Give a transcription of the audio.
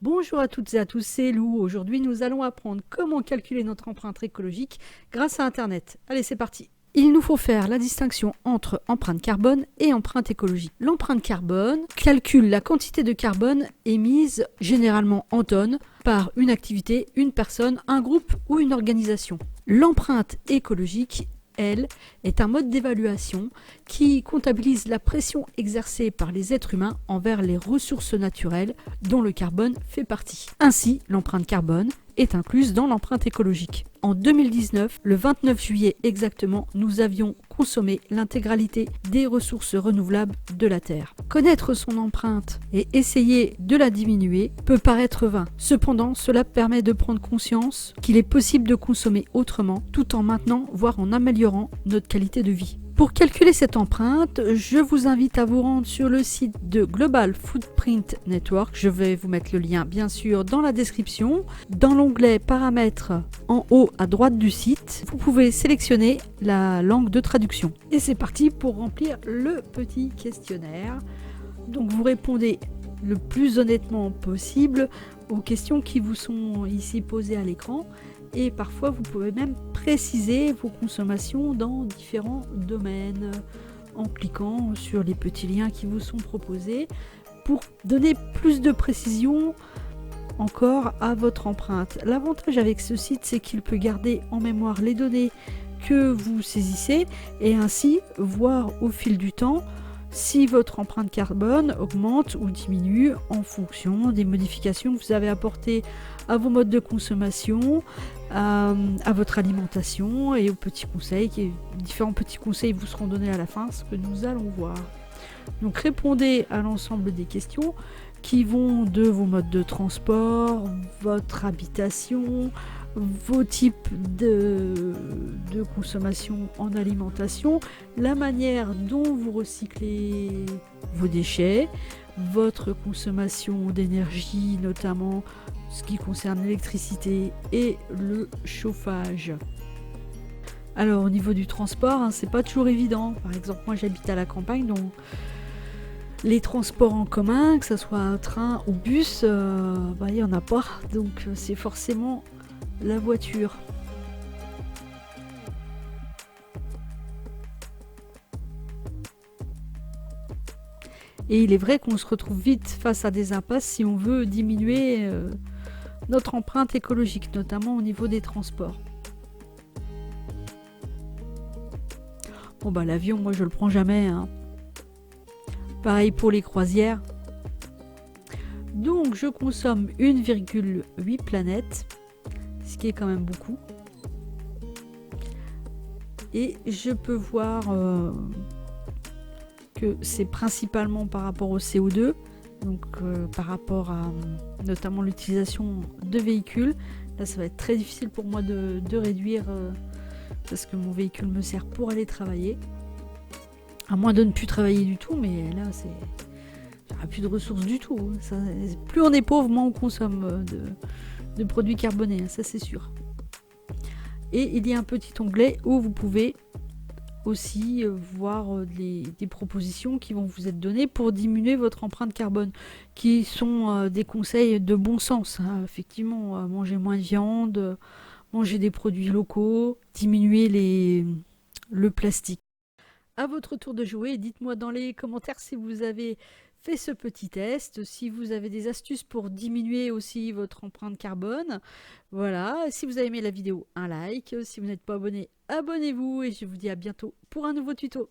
Bonjour à toutes et à tous, c'est Lou. Aujourd'hui, nous allons apprendre comment calculer notre empreinte écologique grâce à Internet. Allez, c'est parti. Il nous faut faire la distinction entre empreinte carbone et empreinte écologique. L'empreinte carbone calcule la quantité de carbone émise, généralement en tonnes, par une activité, une personne, un groupe ou une organisation. L'empreinte écologique, elle, est un mode d'évaluation qui comptabilise la pression exercée par les êtres humains envers les ressources naturelles dont le carbone fait partie. Ainsi, l'empreinte carbone est incluse dans l'empreinte écologique. En 2019, le 29 juillet exactement, nous avions consommé l'intégralité des ressources renouvelables de la Terre. Connaître son empreinte et essayer de la diminuer peut paraître vain. Cependant, cela permet de prendre conscience qu'il est possible de consommer autrement, tout en maintenant, voire en améliorant notre qualité de vie. Pour calculer cette empreinte, je vous invite à vous rendre sur le site de Global Footprint Network. Je vais vous mettre le lien bien sûr dans la description. Dans l'onglet Paramètres en haut à droite du site, vous pouvez sélectionner la langue de traduction. Et c'est parti pour remplir le petit questionnaire. Donc vous répondez le plus honnêtement possible aux questions qui vous sont ici posées à l'écran. Et parfois, vous pouvez même préciser vos consommations dans différents domaines en cliquant sur les petits liens qui vous sont proposés pour donner plus de précision encore à votre empreinte. L'avantage avec ce site, c'est qu'il peut garder en mémoire les données que vous saisissez et ainsi voir au fil du temps si votre empreinte carbone augmente ou diminue en fonction des modifications que vous avez apportées à vos modes de consommation, à votre alimentation et aux petits conseils. Différents petits conseils vous seront donnés à la fin, ce que nous allons voir. Donc répondez à l'ensemble des questions qui vont de vos modes de transport, votre habitation, vos types de consommation en alimentation, la manière dont vous recyclez vos déchets, votre consommation d'énergie, notamment ce qui concerne l'électricité et le chauffage. Alors au niveau du transport, c'est pas toujours évident. Par exemple, moi j'habite à la campagne, donc les transports en commun, que ce soit un train ou bus, il n'y en a pas. Donc c'est forcément la voiture. Et il est vrai qu'on se retrouve vite face à des impasses si on veut diminuer notre empreinte écologique, notamment au niveau des transports. Bon l'avion, moi je le prends jamais. Pareil pour les croisières. Donc je consomme 1,8 planètes, ce qui est quand même beaucoup. Et je peux voir que c'est principalement par rapport au CO2, donc par rapport à notamment l'utilisation de véhicules. Là ça va être très difficile pour moi de réduire parce que mon véhicule me sert pour aller travailler. À moins de ne plus travailler du tout, mais là il n'y aura plus de ressources du tout. Plus on est pauvre, moins on consomme de produits carbonés, ça c'est sûr. Et il y a un petit onglet où vous pouvez aussi voir des propositions qui vont vous être données pour diminuer votre empreinte carbone, qui sont des conseils de bon sens. Effectivement, manger moins de viande, manger des produits locaux, diminuer le plastique. À votre tour de jouer, dites-moi dans les commentaires si vous avez fait ce petit test, si vous avez des astuces pour diminuer aussi votre empreinte carbone. Voilà, si vous avez aimé la vidéo, un like. Si vous n'êtes pas abonné, abonnez-vous et je vous dis à bientôt pour un nouveau tuto.